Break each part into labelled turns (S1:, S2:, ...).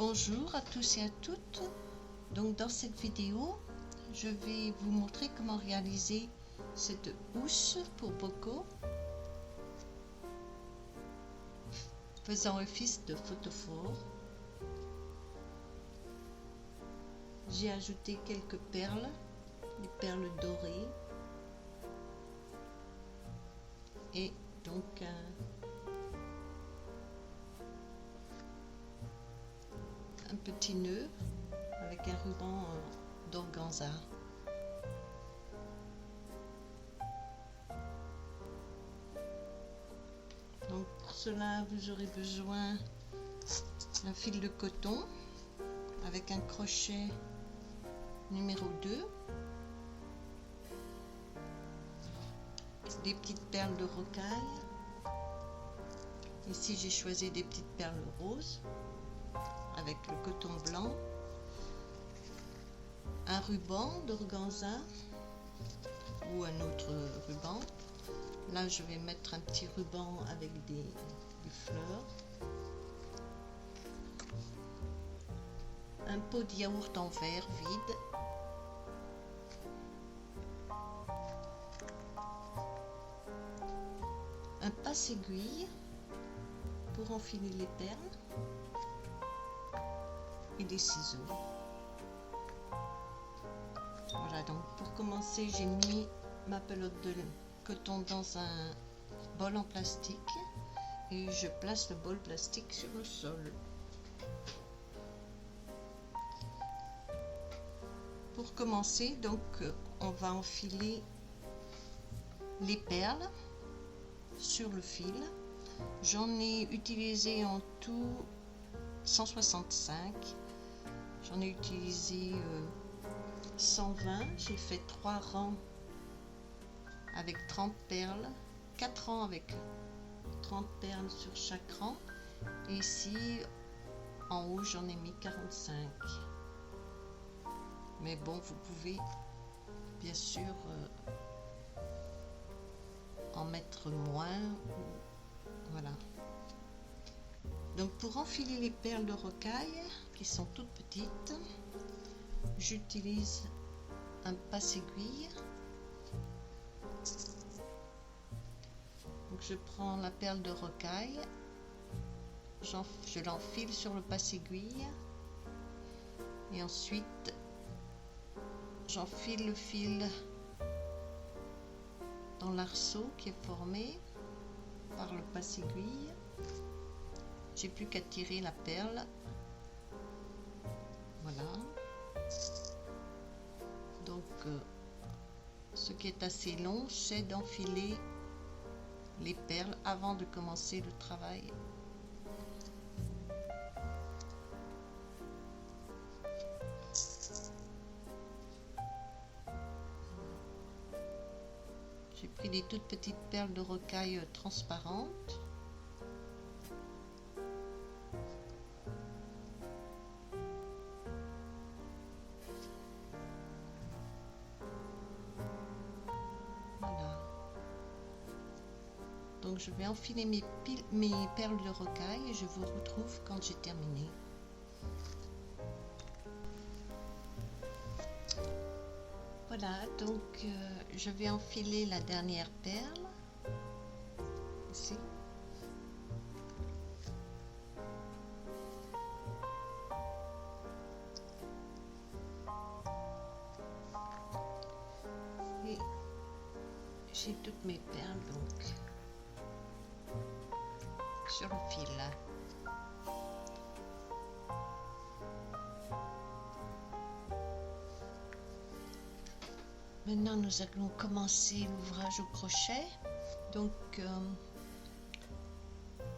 S1: Bonjour à tous et à toutes. Donc dans cette vidéo, je vais vous montrer comment réaliser cette housse pour Boko, faisant office de photophore. J'ai ajouté quelques perles, des perles dorées, et donc un petit nœud avec un ruban d'organza. Donc pour cela, vous aurez besoin d'un fil de coton avec un crochet numéro 2, des petites perles de rocaille. Ici j'ai choisi des petites perles roses avec le coton blanc, un ruban d'organza ou un autre ruban. Là je vais mettre un petit ruban avec des fleurs, un pot de yaourt en verre vide, un passe-aiguille pour enfiler les perles et des ciseaux. Voilà, donc pour commencer, j'ai mis ma pelote de coton dans un bol en plastique et je place le bol plastique sur le sol. Pour commencer, donc on va enfiler les perles sur le fil. J'en ai utilisé en tout 165. J'en ai utilisé 120. J'ai fait 3 rangs avec 30 perles, 4 rangs avec 30 perles sur chaque rang. Et ici, en haut, j'en ai mis 45. Mais bon, vous pouvez bien sûr en mettre moins. Voilà. Donc pour enfiler les perles de rocaille, qui sont toutes petites, j'utilise un passe-aiguille. Donc je prends la perle de rocaille, je l'enfile sur le passe-aiguille et ensuite j'enfile le fil dans l'arceau qui est formé par le passe-aiguille. J'ai plus qu'à tirer la perle. Voilà. Donc ce qui est assez long, c'est d'enfiler les perles avant de commencer le travail. J'ai pris des toutes petites perles de rocaille transparentes. Voilà. Donc je vais enfiler mes perles de rocaille et je vous retrouve quand j'ai terminé. Voilà, donc je vais enfiler la dernière perle, ici. Et j'ai toutes mes perles donc sur le fil. Maintenant, nous allons commencer l'ouvrage au crochet. Donc, on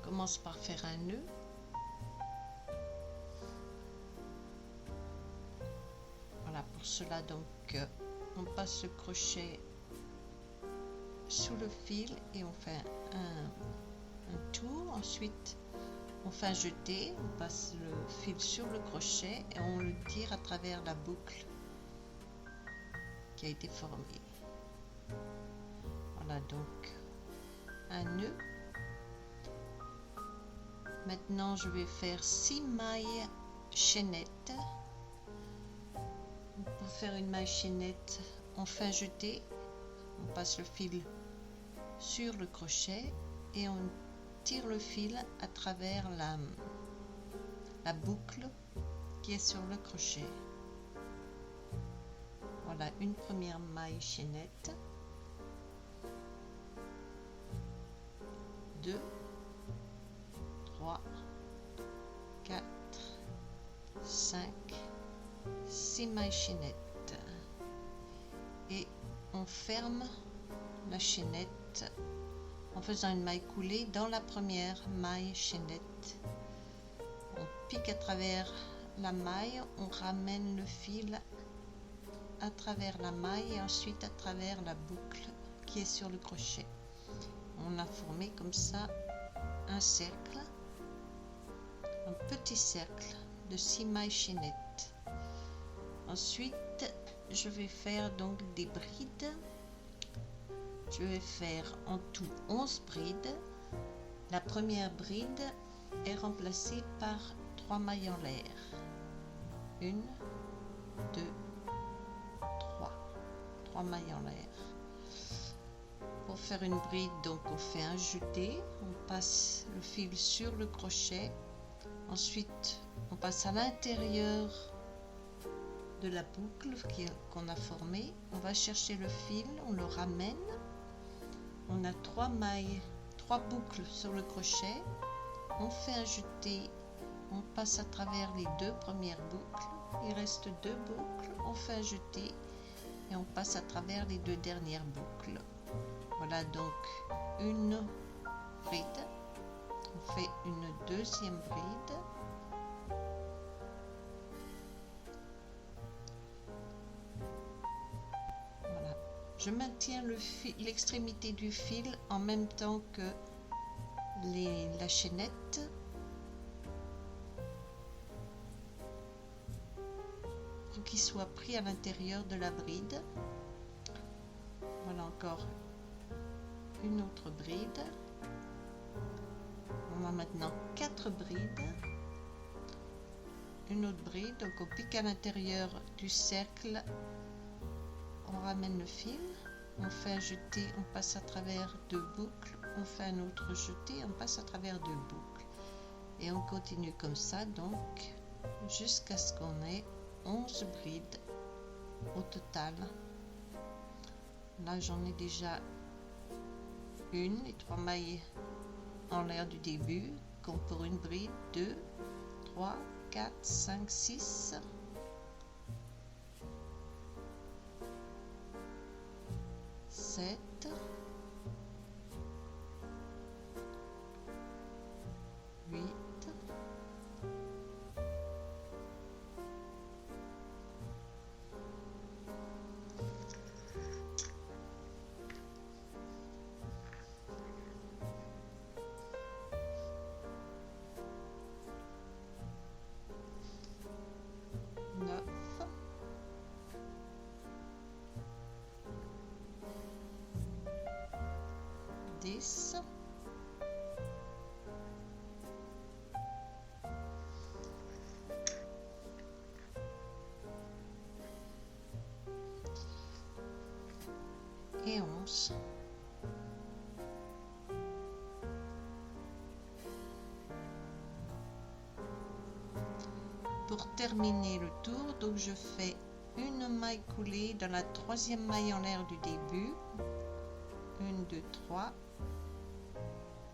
S1: commence par faire un nœud. Voilà, pour cela, donc, on passe le crochet sous le fil et on fait un tour. Ensuite, on fait un jeté, on passe le fil sur le crochet et on le tire à travers la boucle qui a été formée. Voilà donc un nœud. Maintenant je vais faire 6 mailles chaînette. Pour faire une maille chaînette, on fait un jeté, on passe le fil sur le crochet et on tire le fil à travers la boucle qui est sur le crochet. Voilà une première maille chaînette. 2, 3, 4, 5, 6 mailles chaînettes. Et on ferme la chaînette en faisant une maille coulée dans la première maille chaînette. On pique à travers la maille, on ramène le fil à travers la maille et ensuite à travers la boucle qui est sur le crochet. On a formé comme ça un cercle, un petit cercle de 6 mailles chaînettes. Ensuite, je vais faire donc des brides. Je vais faire en tout 11 brides. La première bride est remplacée par 3 mailles en l'air. 1, 2, 3 mailles en l'air. Pour faire une bride, donc on fait un jeté, on passe le fil sur le crochet, ensuite on passe à l'intérieur de la boucle qu'on a formée, on va chercher le fil, on le ramène, on a 3 mailles, 3 boucles sur le crochet, on fait un jeté, on passe à travers les 2 premières boucles, il reste 2 boucles, on fait un jeté et on passe à travers les 2 dernières boucles. Voilà donc une bride. On fait une deuxième bride. Voilà. Je maintiens l'extrémité du fil en même temps que la chaînette. Pour qu'il soit pris à l'intérieur de la bride. Voilà encore une autre bride. On a maintenant 4 brides. Une autre bride, donc on pique à l'intérieur du cercle, on ramène le fil, on fait un jeté, on passe à travers 2 boucles, on fait un autre jeté, on passe à travers 2 boucles. Et on continue comme ça, donc jusqu'à ce qu'on ait 11 brides au total. Là j'en ai déjà les 3 mailles en l'air du début, comme pour une bride, 2, 3, 4, 5, 6. 7. 8. 9, 10, 11. Pour terminer le tour, donc je fais une maille coulée dans la 3e maille en l'air du début. 1, 2, 3.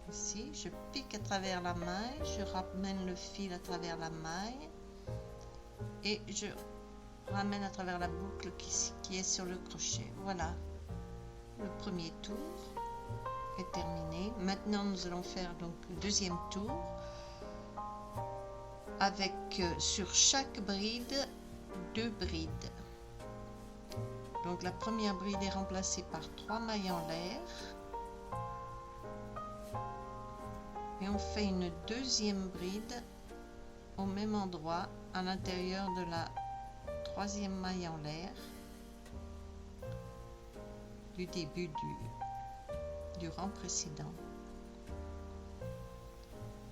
S1: Ici, je pique à travers la maille, je ramène le fil à travers la maille et je ramène à travers la boucle qui est sur le crochet. Voilà, le premier tour est terminé. Maintenant, nous allons faire donc le deuxième tour avec sur chaque bride 2 brides. Donc la première bride est remplacée par 3 mailles en l'air et on fait une deuxième bride au même endroit à l'intérieur de la 3e maille en l'air du début du rang précédent.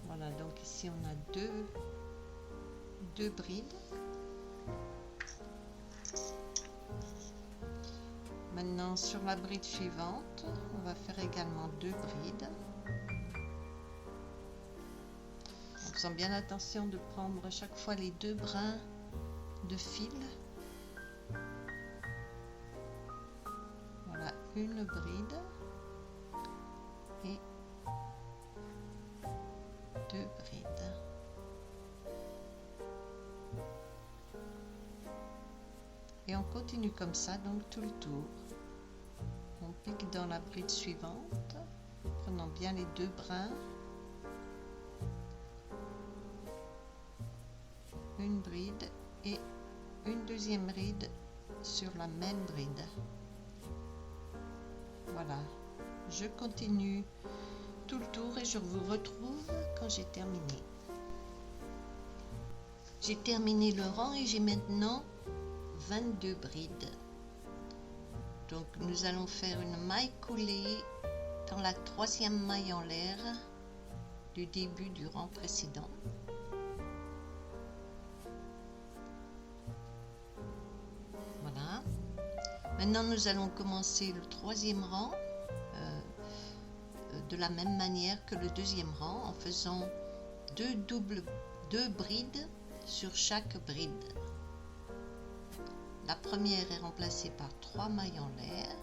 S1: Voilà, donc ici on a 2 2 brides. Maintenant sur la bride suivante, on va faire également 2 brides. En faisant bien attention de prendre à chaque fois les 2 brins de fil. Voilà, une bride et 2 brides. Et on continue comme ça, donc tout le tour. On pique dans la bride suivante, prenant bien les 2 brins. Une bride et une deuxième bride sur la même bride. Voilà, je continue tout le tour et je vous retrouve quand j'ai terminé. J'ai terminé le rang et j'ai maintenant 22 brides. Donc nous allons faire une maille coulée dans la 3e maille en l'air du début du rang précédent. Voilà. Maintenant nous allons commencer le 3e rang de la même manière que le 2e rang en faisant 2 brides sur chaque bride. La première est remplacée par 3 mailles en l'air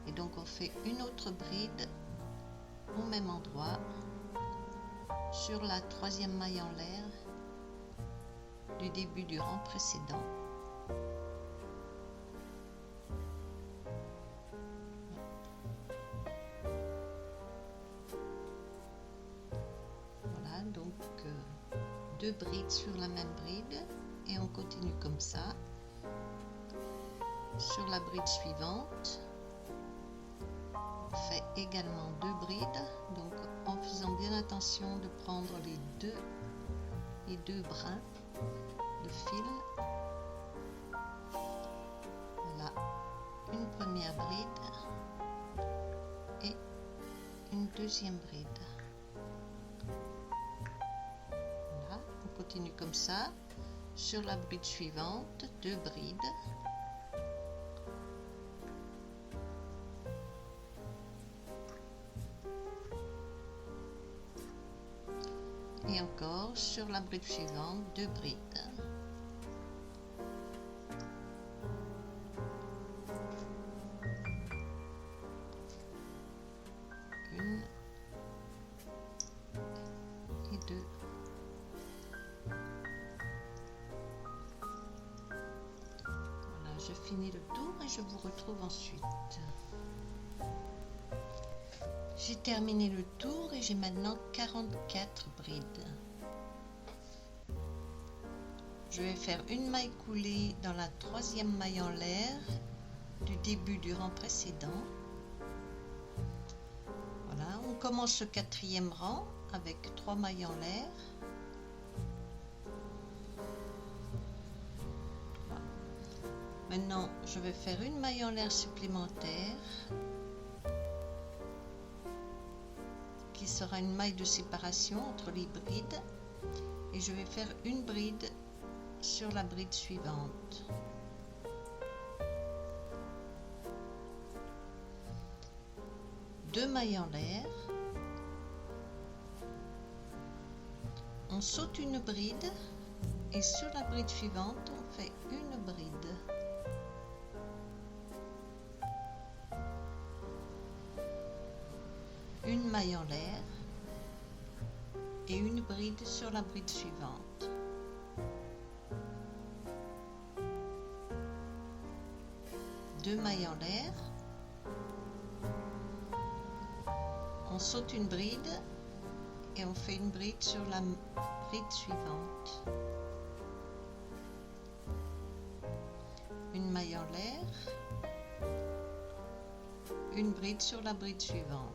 S1: et donc on fait une autre bride au même endroit sur la 3e maille en l'air du début du rang précédent. Voilà, donc 2 brides sur la même bride. Et on continue comme ça. Sur la bride suivante, on fait également 2 brides, donc en faisant bien attention de prendre les deux brins de fil. Voilà, une première bride et une deuxième bride. Voilà, on continue comme ça. Sur la bride suivante, 2 brides. Et encore sur la bride suivante, 2 brides. Une et 2. Je finis le tour et je vous retrouve ensuite. J'ai terminé le tour et j'ai maintenant 44 brides. Je vais faire une maille coulée dans la 3e maille en l'air du début du rang précédent. Voilà, on commence le 4e rang avec 3 mailles en l'air. Maintenant, je vais faire une maille en l'air supplémentaire qui sera une maille de séparation entre les brides et je vais faire une bride sur la bride suivante. Deux mailles en l'air. On saute une bride et sur la bride suivante, on fait une bride. Une maille en l'air et une bride sur la bride suivante. Deux mailles en l'air. On saute une bride et on fait une bride sur la bride suivante. Une maille en l'air. Une bride sur la bride suivante.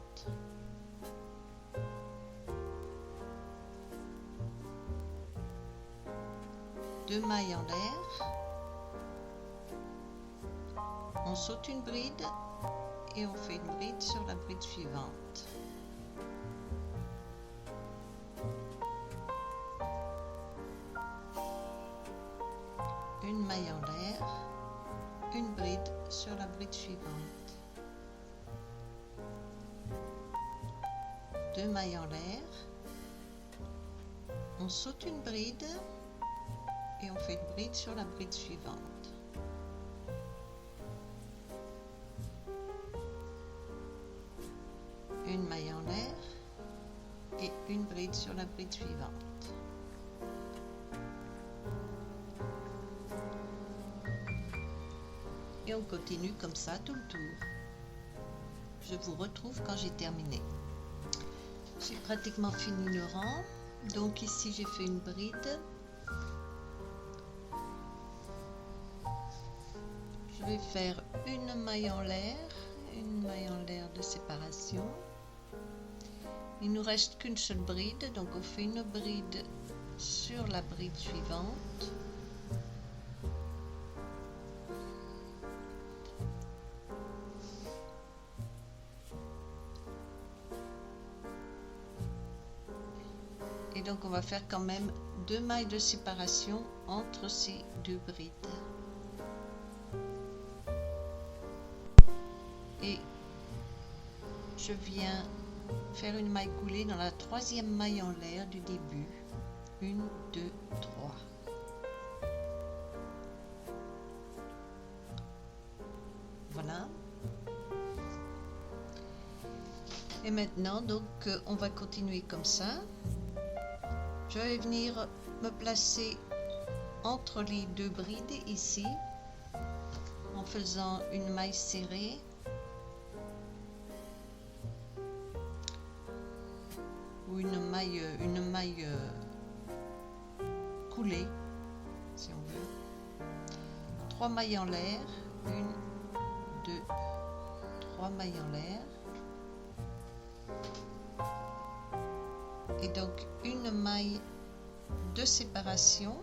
S1: Deux mailles en l'air, on saute une bride et on fait une bride sur la bride suivante. une maille en l'air, une bride sur la bride suivante, 2 mailles en l'air, on saute une bride et on fait une bride sur la bride suivante. Une maille en l'air et une bride sur la bride suivante. Et on continue comme ça tout le tour. Je vous retrouve quand j'ai terminé. J'ai pratiquement fini le rang. Donc ici j'ai fait une bride. Je vais faire une maille en l'air de séparation. Il nous reste qu'une seule bride, donc on fait une bride sur la bride suivante. Et donc on va faire quand même 2 mailles de séparation entre ces 2 brides. Et je viens faire une maille coulée dans la 3e maille en l'air du début. 1, 2, 3. Voilà. Et maintenant, donc, on va continuer comme ça. Je vais venir me placer entre les 2 brides ici, en faisant une maille serrée. Ou une maille coulée, si on veut. 3 mailles en l'air, 1, 2, 3 mailles en l'air. Et donc une maille de séparation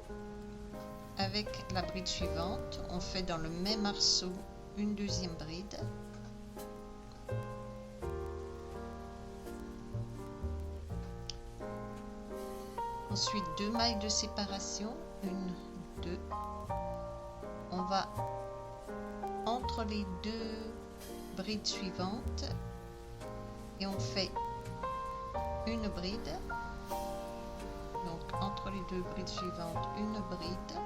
S1: avec la bride suivante. On fait dans le même arceau une 2e bride. Ensuite 2 mailles de séparation, 1, 2. On va entre les 2 brides suivantes et on fait une bride. Donc entre les 2 brides suivantes, une bride,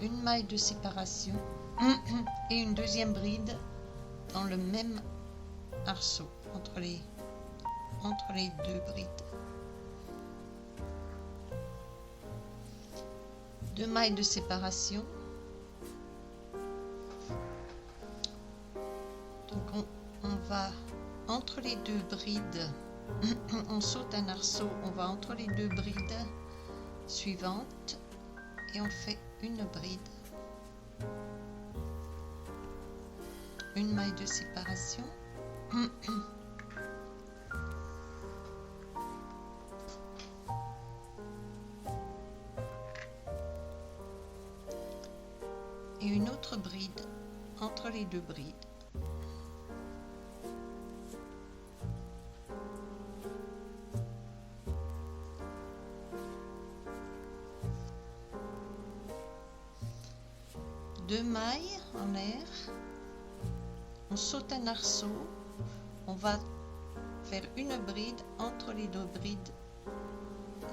S1: une maille de séparation et une 2e bride dans le même arceau entre les 2 brides. 2 mailles de séparation. Donc on va entre les 2 brides, on saute un arceau, on va entre les 2 brides suivantes et on fait une bride. Une maille de séparation. Et une autre bride entre les 2 brides. Deux mailles en l'air, on saute un arceau, on va faire une bride entre les 2 brides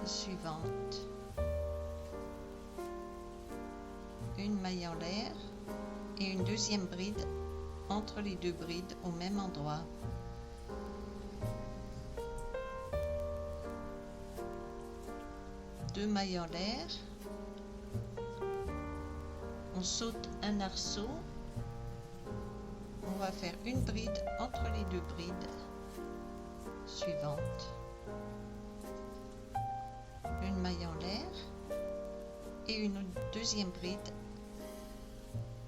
S1: suivantes. Une maille en l'air et une 2e bride entre les 2 brides au même endroit. Deux mailles en l'air, on saute un arceau, on va faire une bride entre les 2 brides suivantes. Une maille en l'air et une 2e bride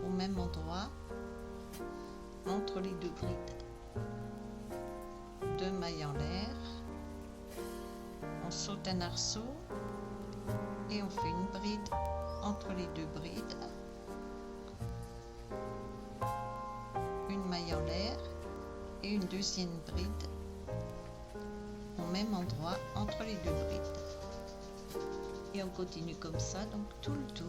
S1: au même endroit entre les 2 brides. 2 mailles en l'air, on saute un arceau et on fait une bride entre les 2 brides. Une maille en l'air et une 2e bride au même endroit entre les 2 brides. Et on continue comme ça, donc tout le tour.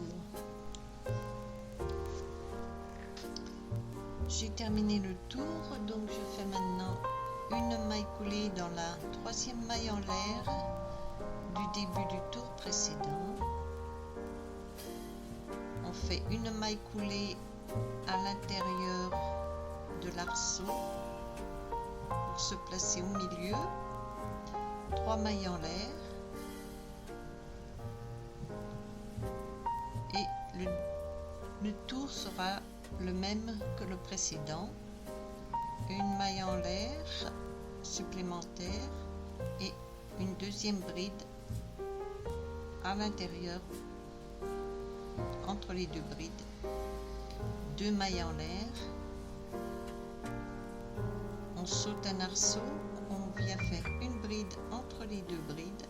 S1: J'ai terminé le tour, donc je fais maintenant une maille coulée dans la troisième maille en l'air du début du tour précédent. On fait une maille coulée à l'intérieur de l'arceau pour se placer au milieu, 3 mailles en l'air et le tour sera le même que le précédent. Une maille en l'air supplémentaire et une deuxième bride à l'intérieur entre les deux brides, 2 mailles en l'air, on saute un arceau, on vient faire une bride entre les deux brides,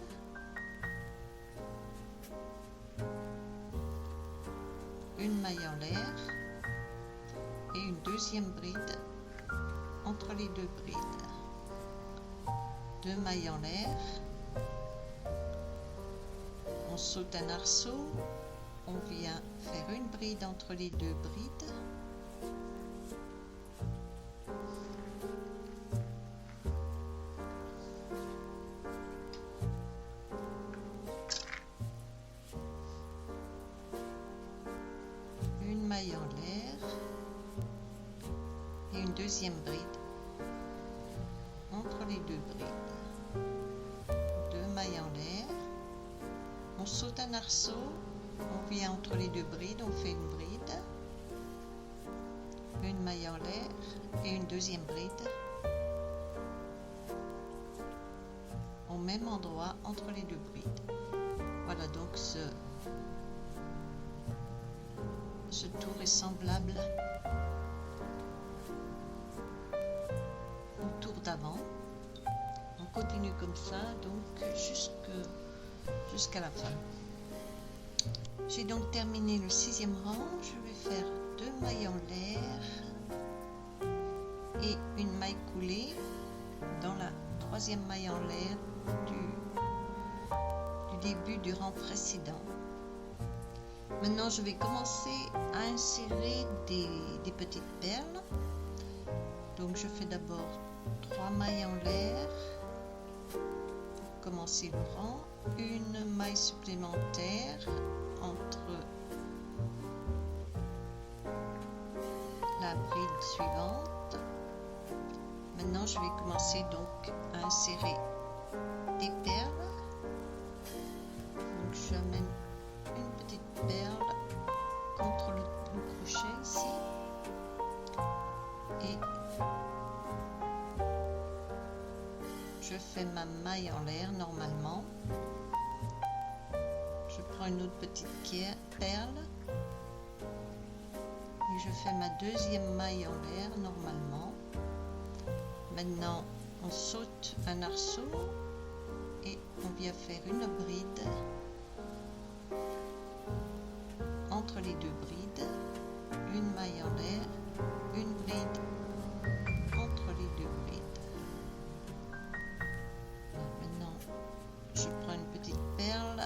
S1: une maille en l'air et une deuxième bride entre les deux brides, 2 mailles en l'air, on saute un arceau, on vient faire une bride entre les deux brides, une maille en l'air et une deuxième bride entre les deux brides, 2 mailles en l'air, on saute un arceau, on vient entre les deux brides, on fait une bride, une maille en l'air et une deuxième bride au même endroit entre les deux brides. Voilà, donc ce tour est semblable au tour d'avant. On continue comme ça, donc jusqu'à la fin. J'ai donc terminé le 6e rang. Je vais faire 2 mailles en l'air et une maille coulée dans la 3e maille en l'air du début du rang précédent. Maintenant, je vais commencer à insérer des petites perles. Donc, je fais d'abord 3 mailles en l'air pour commencer le rang, une maille supplémentaire entre la bride suivante. Maintenant, je vais commencer donc à insérer des perles. Donc, j'amène une petite perle contre le crochet ici et je fais ma maille en l'air normalement. Je prends une autre petite perle et je fais ma 2e maille en l'air normalement. Maintenant, on saute un arceau et on vient faire une bride entre les deux brides, une maille en l'air, une bride entre les deux brides. Maintenant, je prends une petite perle,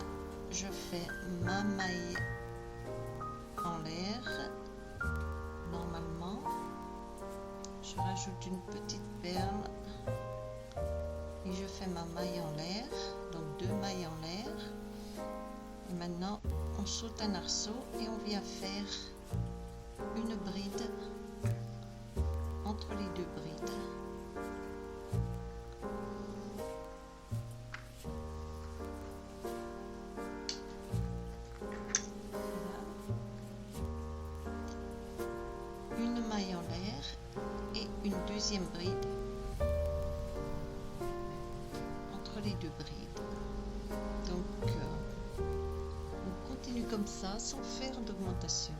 S1: je fais ma maille en l'air normalement, je rajoute une petite perle et je fais ma maille en l'air, donc 2 mailles en l'air. Et maintenant, on saute un arceau et on vient faire une bride entre les deux brides. Voilà. Une maille en l'air et une deuxième bride entre les deux brides. Donc, on continue comme ça sans faire d'augmentation.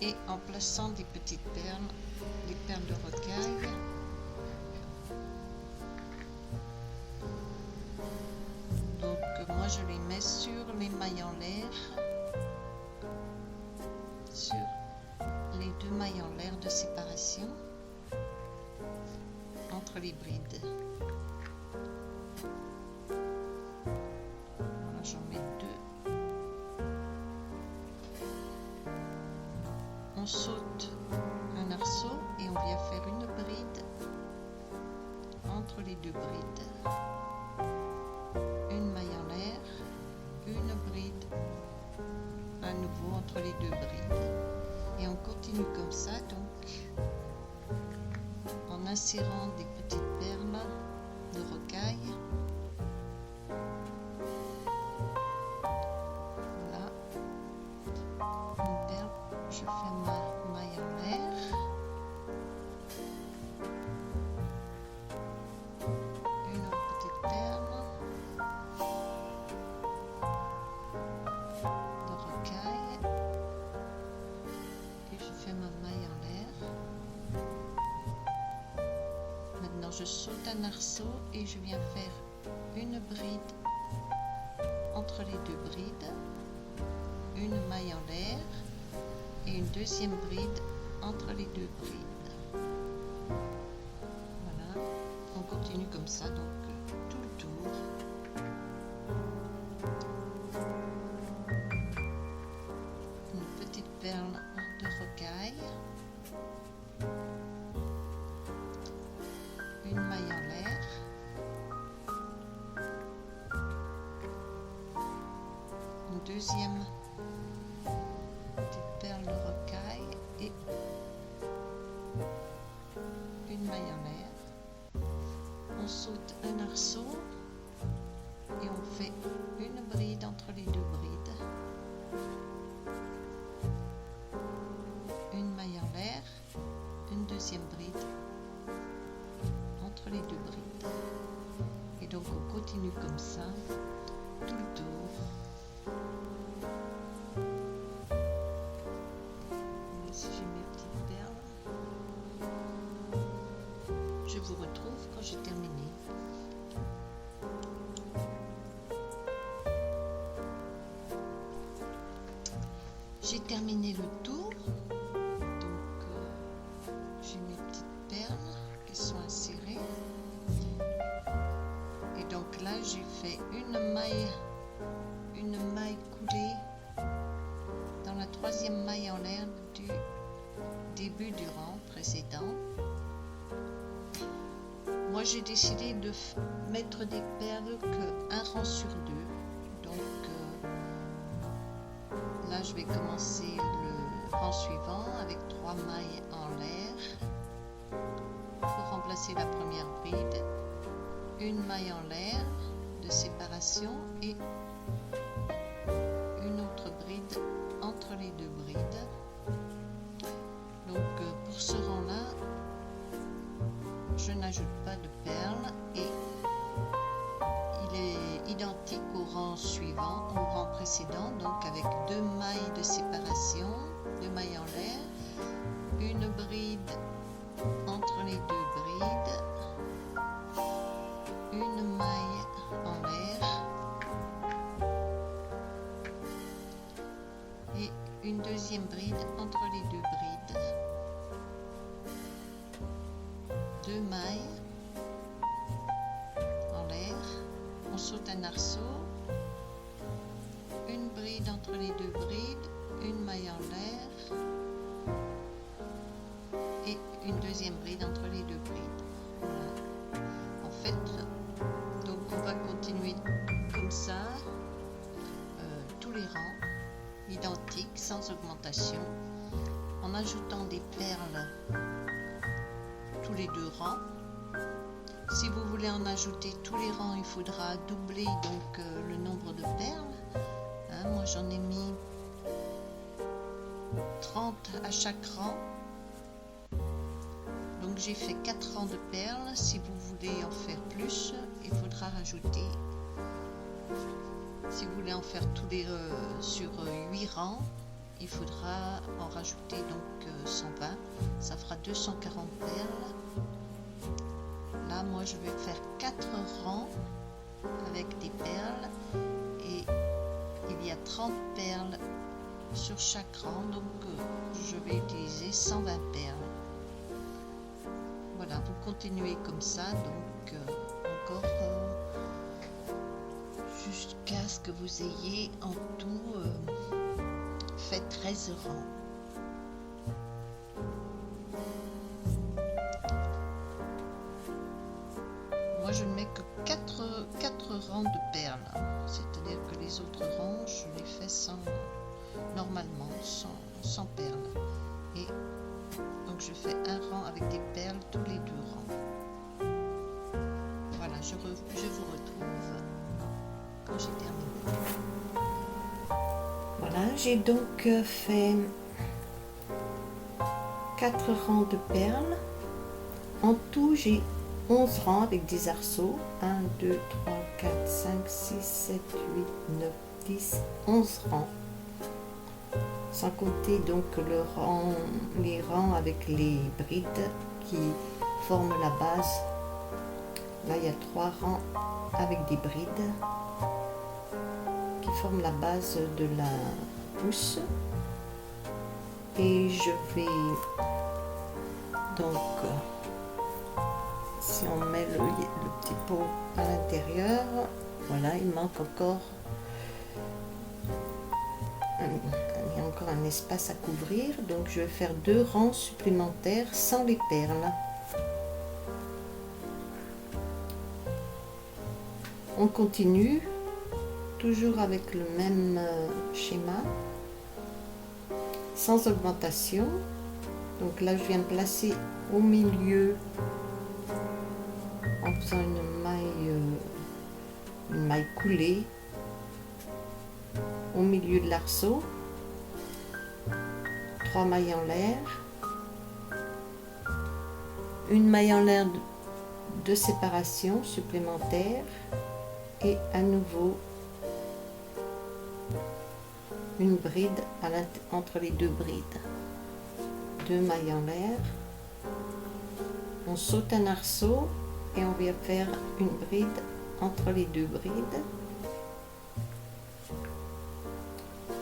S1: Et en plaçant des petites perles, des perles de rocaille. Donc moi je les mets sur les mailles en l'air, sur les 2 mailles en l'air de séparation entre les brides. saute un arceau et on vient faire une bride entre les deux brides, une maille en l'air, une bride à nouveau entre les deux brides, et on continue comme ça, donc en insérant des petites perles de rocaille. Voilà, une perle, je fais ma maille en l'air, une autre petite perle de rocaille et je fais ma maille en l'air. Maintenant je saute un arceau et je viens faire une bride entre les deux brides, une maille en l'air et une deuxième bride entre les deux brides. Voilà, on continue comme ça, donc tout le tour. Une petite perle de rocaille, une maille en l'air, une deuxième petite perle de rocaille et une maille en l'air. On saute un arceau et on fait une bride entre les deux brides, une maille en l'air, une deuxième bride entre les deux brides, et donc on continue comme ça tout le tour. Ici j'ai mes petites perles. Je vous retrouve quand j'ai terminé. J'ai terminé le tour, donc j'ai mes petites perles qui sont insérées, et donc là j'ai fait une maille coulée dans la troisième maille en l'air du début du rang précédent. Moi j'ai décidé de mettre des perles qu'un rang sur deux, donc là je vais commencer le rang suivant avec 3 mailles en l'air pour remplacer la première bride, une maille en l'air de séparation et une autre bride entre les deux brides. Donc pour ce rang là je n'ajoute pas de perles et il est identique au rang suivant, au rang précédent, donc avec 2 mailles de séparation, 2 mailles en l'air, une bride entre les deux brides, une maille en l'air et une deuxième bride entre les deux brides, 2 mailles en l'air, on saute un arceau, une bride entre les deux brides, une maille en l'air et une deuxième bride entre les deux brides. Voilà. En fait, donc on va continuer comme ça, tous les rangs, identiques, sans augmentation, en ajoutant des perles tous les 2 rangs. Si vous voulez en ajouter tous les rangs, il faudra doubler donc le nombre de perles. Hein, moi j'en ai mis 30 à chaque rang. Donc j'ai fait 4 rangs de perles. Si vous voulez en faire plus, il faudra rajouter. Si vous voulez en faire tous les sur 8 rangs, il faudra en rajouter donc 120. Ça fera 240 perles. Là, moi, je vais faire 4 rangs avec des perles et il y a 30 perles sur chaque rang, donc je vais utiliser 120 perles. Voilà, vous continuez comme ça, donc encore jusqu'à ce que vous ayez en tout fait 13 rangs. quatre rangs de perles, c'est-à-dire que les autres rangs, je les fais normalement, sans perles. Et donc je fais un rang avec des perles tous les 2 rangs. Voilà, je vous retrouve quand j'ai terminé. Voilà, j'ai donc fait 4 rangs de perles. En tout, j'ai 11 rangs avec des arceaux. 1, 2, 3, 4, 5, 6, 7, 8, 9, 10, 11 rangs. Sans compter donc les rangs avec les brides qui forment la base. Là, il y a 3 rangs avec des brides qui forment la base de la housse. Et je vais donc, si on met le petit pot à l'intérieur, voilà, il manque encore, il y a encore un espace à couvrir, donc je vais faire 2 rangs supplémentaires sans les perles. On continue, toujours avec le même schéma, sans augmentation. Donc là, je viens de placer au milieu, en faisant une maille coulée, au milieu de l'arceau, 3 mailles en l'air, une maille en l'air de séparation supplémentaire et à nouveau une bride entre les 2 brides. 2 mailles en l'air, on saute un arceau et on vient faire une bride entre les 2 brides,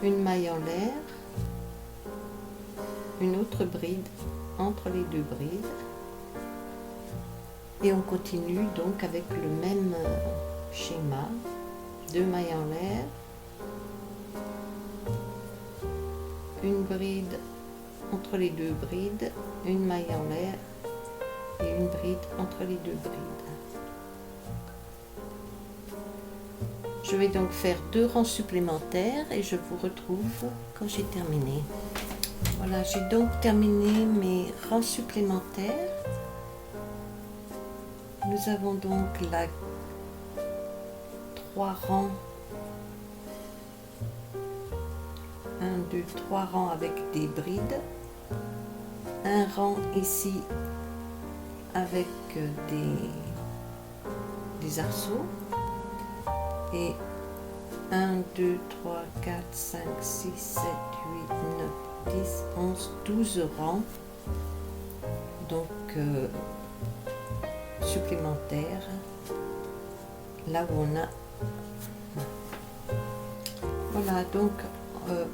S1: une maille en l'air, une autre bride entre les 2 brides et on continue donc avec le même schéma, 2 mailles en l'air, une bride entre les 2 brides, une maille en l'air et une bride entre les 2 brides. Je vais donc faire 2 rangs supplémentaires et je vous retrouve quand j'ai terminé. Voilà, j'ai donc terminé mes rangs supplémentaires. Nous avons donc là 3 rangs, 1, 2, 3 rangs avec des brides, un rang ici avec des arceaux et 1, 2, 3, 4, 5, 6, 7, 8, 9, 10, 11, 12 rangs donc supplémentaires là où on a voilà donc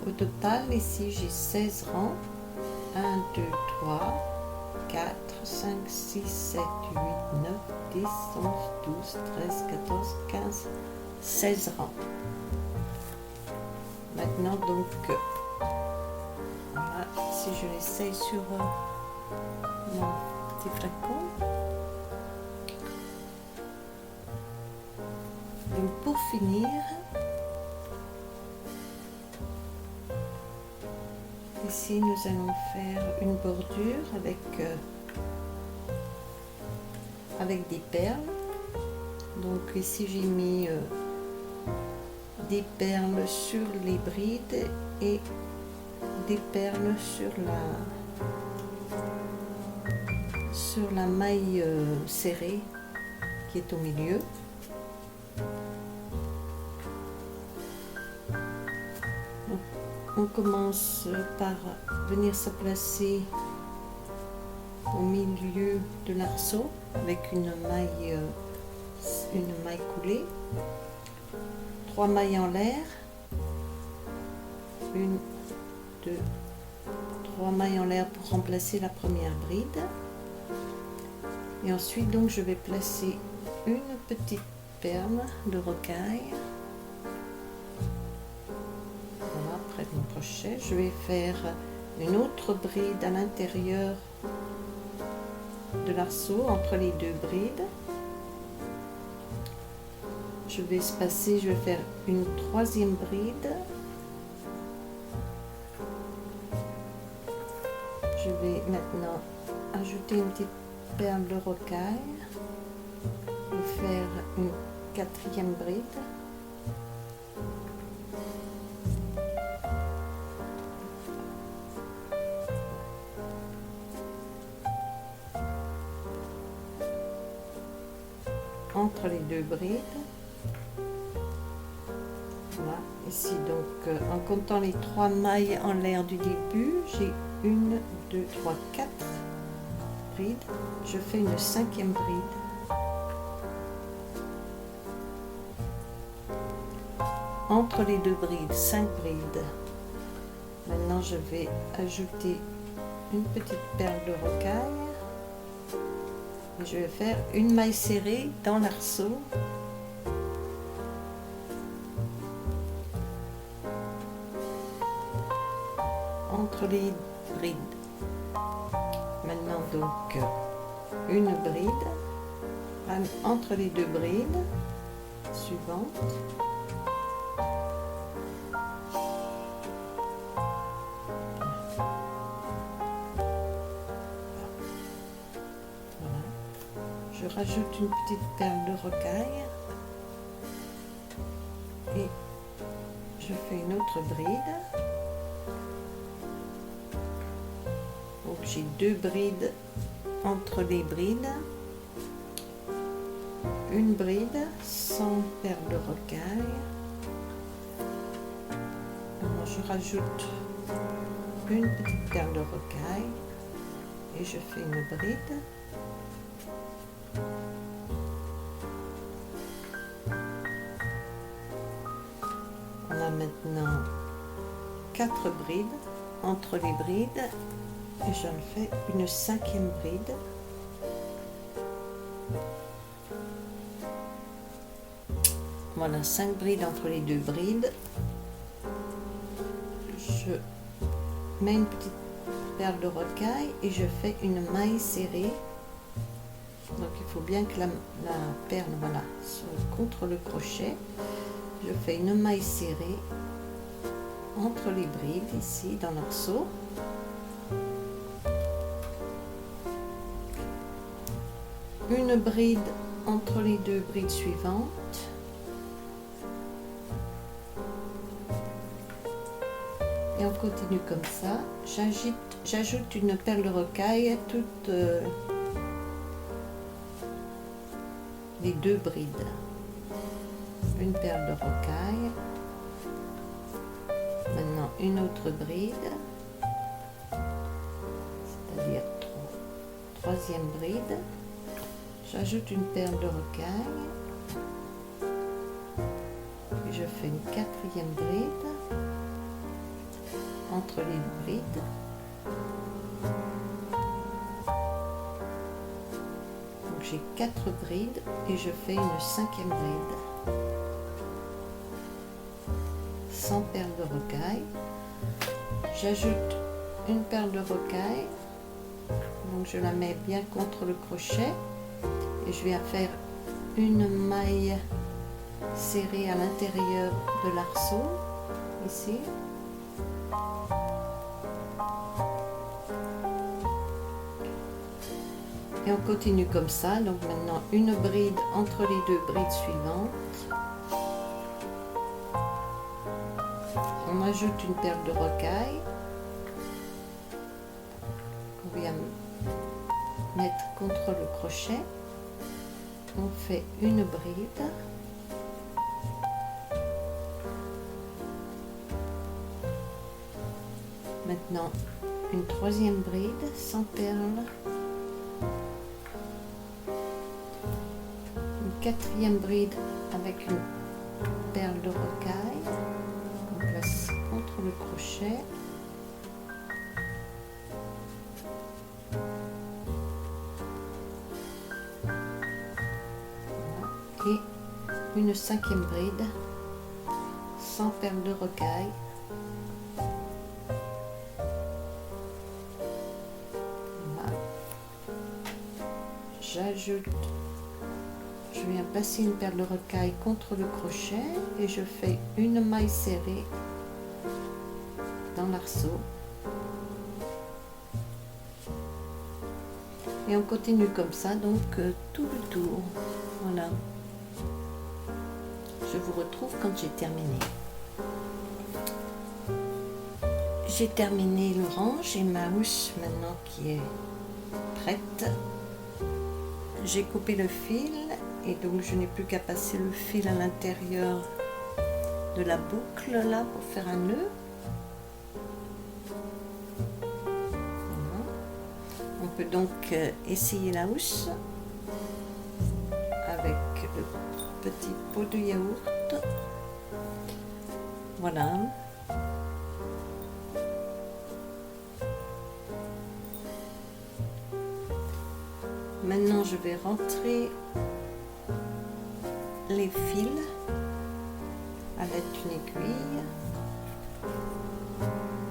S1: au total ici j'ai 16 rangs, 1, 2, 3, 4, 5, 6, 7, 8, 9, 10, 11, 12, 13, 14, 15, 16 rangs. Maintenant donc, voilà, si je l'essaye sur mon petit flacon. Donc pour finir, ici nous allons faire une bordure avec des perles. Donc ici j'ai mis des perles sur les brides et des perles sur la maille serrée qui est au milieu. On commence par venir se placer au milieu de l'arceau avec une maille coulée, 3 mailles en l'air, 1, 2, 3 mailles en l'air pour remplacer la première bride. Et ensuite donc je vais placer une petite perle de rocaille. Voilà, près de mon crochet. Je vais faire une autre bride à l'intérieur de l'arceau entre les 2 brides. je vais espacer, je vais faire une troisième bride. Je vais maintenant ajouter une petite perle de rocaille et faire une quatrième bride. Entre les deux brides. Voilà, ici donc en comptant les 3 mailles en l'air du début, j'ai 1, 2, 3, 4 brides. Je fais une 5e bride. Entre les deux brides, 5 brides. Maintenant je vais ajouter une petite perle de rocaille. Et je vais faire une maille serrée dans l'arceau. Entre les brides. Maintenant donc une bride entre les deux brides suivantes. Voilà. Je rajoute une petite perle de rocaille et je fais une autre bride. Donc j'ai 2 brides entre les brides, une bride sans perle de rocaille. Alors je rajoute une petite perle de rocaille et je fais une bride. On a maintenant 4 brides entre les brides. Et j'en fais une 5e bride. Voilà, 5 brides entre les deux brides. Je mets une petite perle de rocaille et je fais une maille serrée. Donc il faut bien que la perle, voilà, soit contre le crochet. Je fais une maille serrée entre les brides ici dans l'arceau. Une bride entre les deux brides suivantes. Et on continue comme ça. J'ajoute une perle de rocaille à toutes les deux brides. Une perle de rocaille. Maintenant une autre bride. C'est-à-dire 3e bride. J'ajoute une perle de rocaille et je fais une 4e bride entre les brides. Donc j'ai 4 brides et je fais une 5e bride sans perle de rocaille. J'ajoute une perle de rocaille, donc je la mets bien contre le crochet. Et je viens faire une maille serrée à l'intérieur de l'arceau, ici. Et on continue comme ça. Donc maintenant une bride entre les deux brides suivantes. On ajoute une perle de rocaille. On vient mettre contre le crochet. On fait une bride. Maintenant une 3e bride sans perle. Une 4e bride avec une perle de rocaille. On place contre le crochet. Et une 5e bride sans perle de rocaille. Voilà. Je je viens passer une perle de rocaille contre le crochet et je fais une maille serrée dans l'arceau. Et on continue comme ça, donc tout le tour. Voilà. Je vous retrouve quand j'ai terminé. J'ai terminé le rang, j'ai ma housse maintenant qui est prête. J'ai coupé le fil et donc je n'ai plus qu'à passer le fil à l'intérieur de la boucle là pour faire un nœud. Voilà. On peut donc essayer la housse avec le petit pot de yaourt. Voilà. Maintenant, je vais rentrer les fils à l'aide d'une aiguille.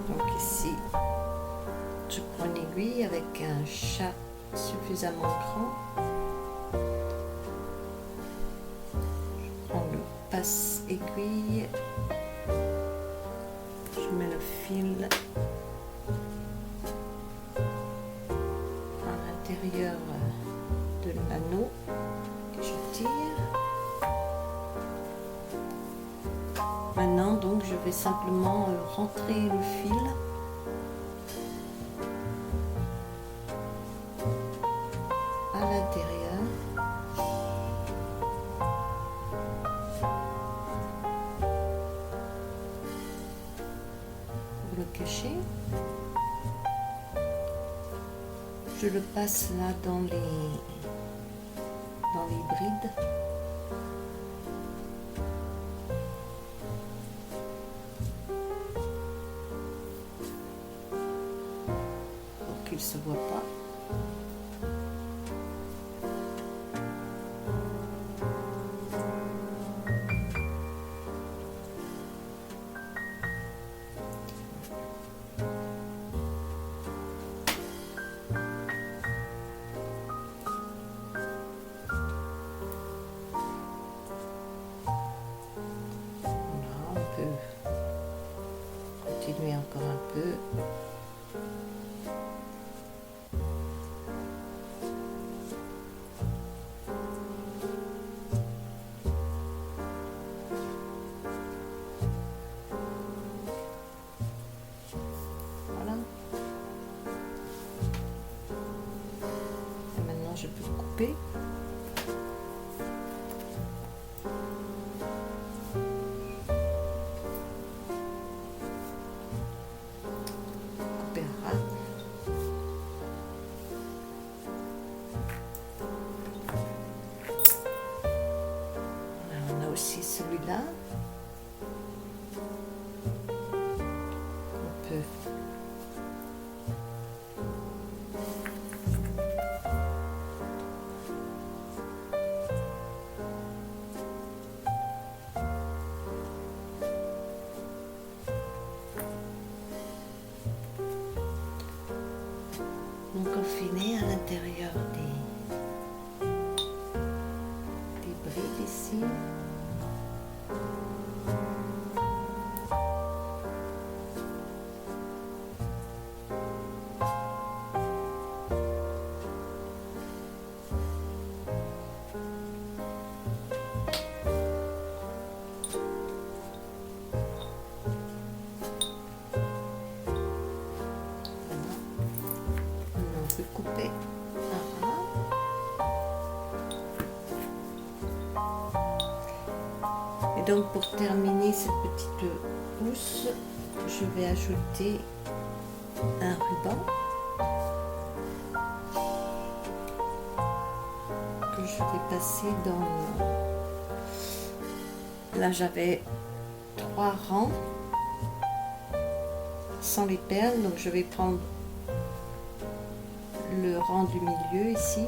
S1: Donc ici, je prends une aiguille avec un chat suffisamment grand. Je prends le passe-aiguille. Je mets le fil à l'intérieur de l'anneau et je tire. Maintenant donc je vais simplement rentrer le fil à l'intérieur pour le cacher. Je le passe là dans les brides. Pour qu'il ne se voit pas. Continuer encore un peu. Voilà. Et maintenant je peux couper. Aussi celui-là, on peut donc enfiler à l'intérieur des brides ici. Couper un ras. Et donc pour terminer cette petite housse, je vais ajouter un ruban que je vais passer dans là j'avais 3 rangs sans les perles, donc je vais prendre le rang du milieu ici,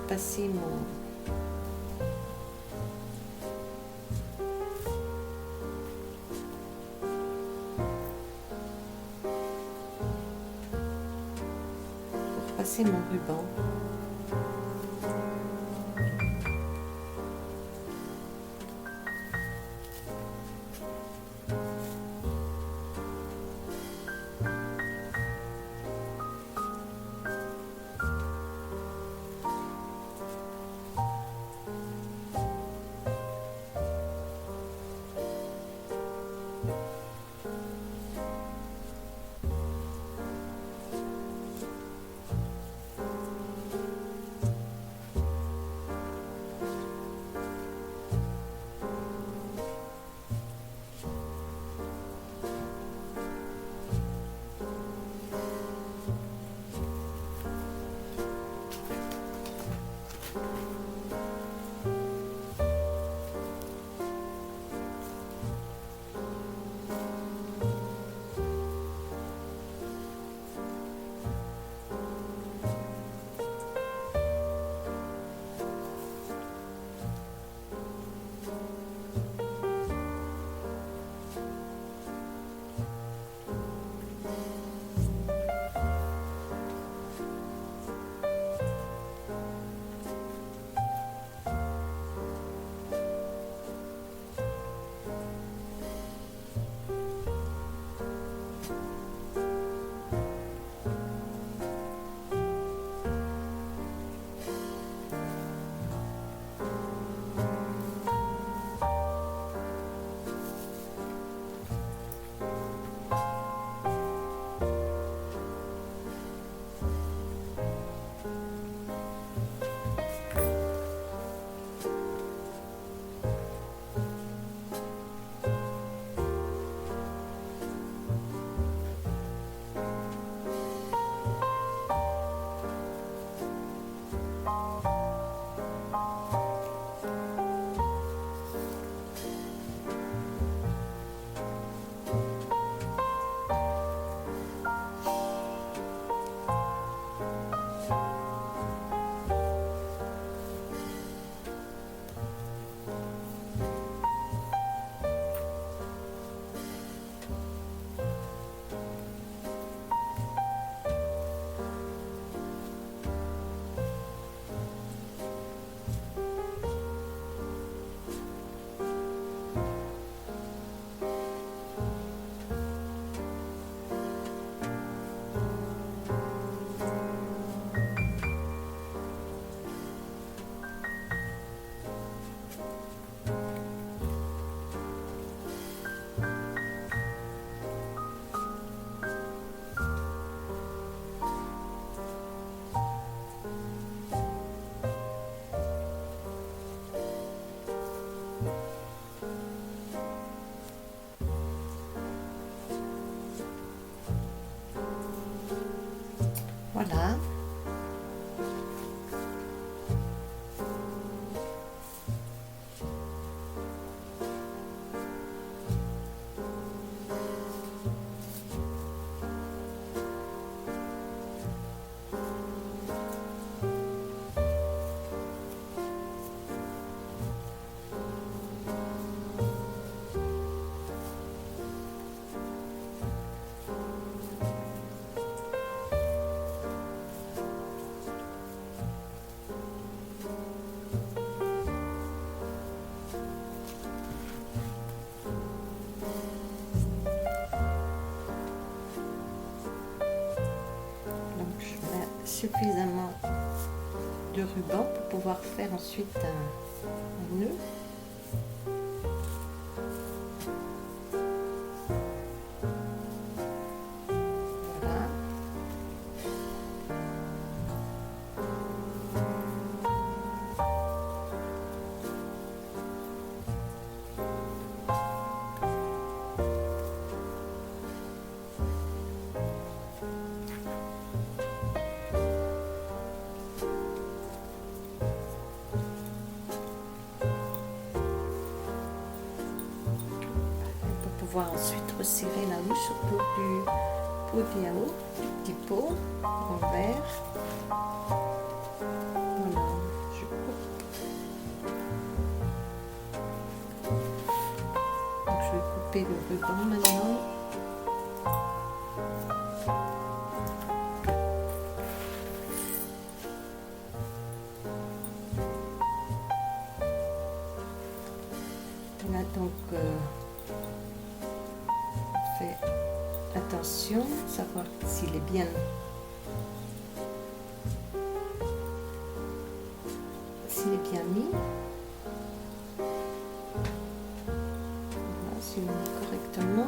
S1: passer mon ruban. Voilà. Suffisamment de ruban pour pouvoir faire ensuite un nœud. Voilà. Ensuite resserrer la mouche autour du pot de yaourt, du petit pot en verre. Voilà, je coupe. Donc je vais couper le ruban maintenant. Voilà donc fait attention, savoir s'il est bien mis. Voilà, s'il est mis correctement. correctement.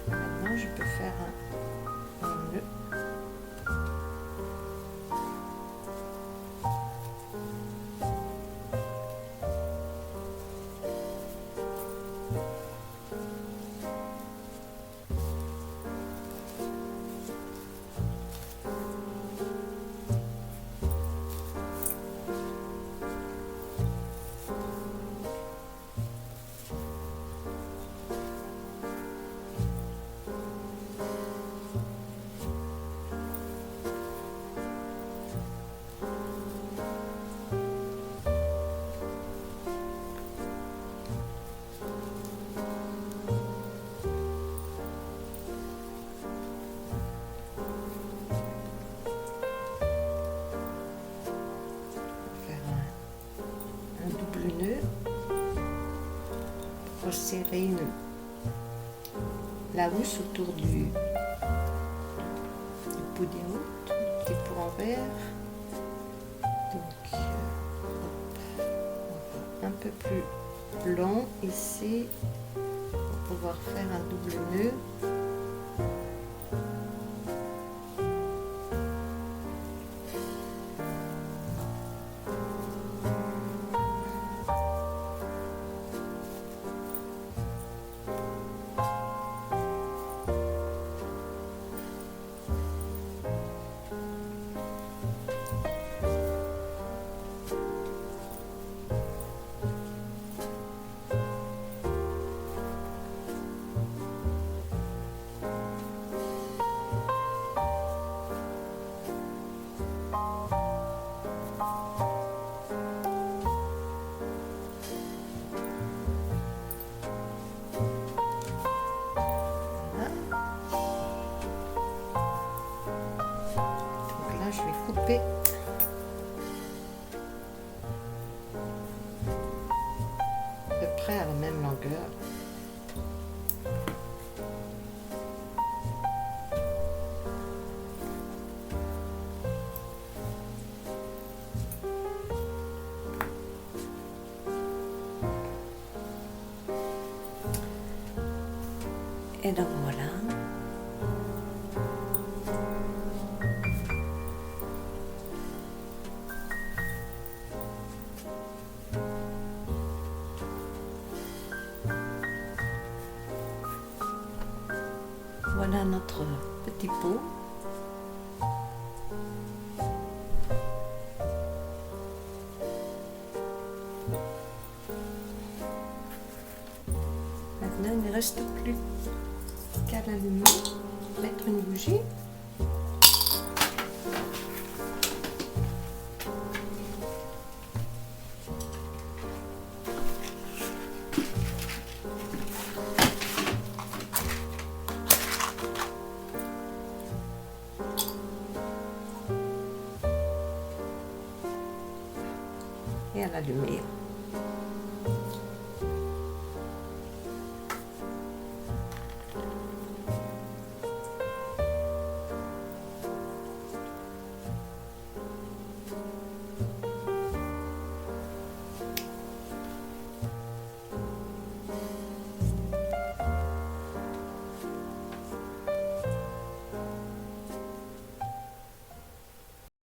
S1: Maintenant, je peux faire un nœud. Nœud pour serrer la housse autour du boudin, du petit pot en verre. Donc un peu plus long ici pour pouvoir faire un double nœud. Je vais couper à peu près à la même longueur. Et donc voilà. Voilà notre petit pot. Maintenant, il ne reste plus qu'à l'allumer, mettre une bougie. Et à l'allumer.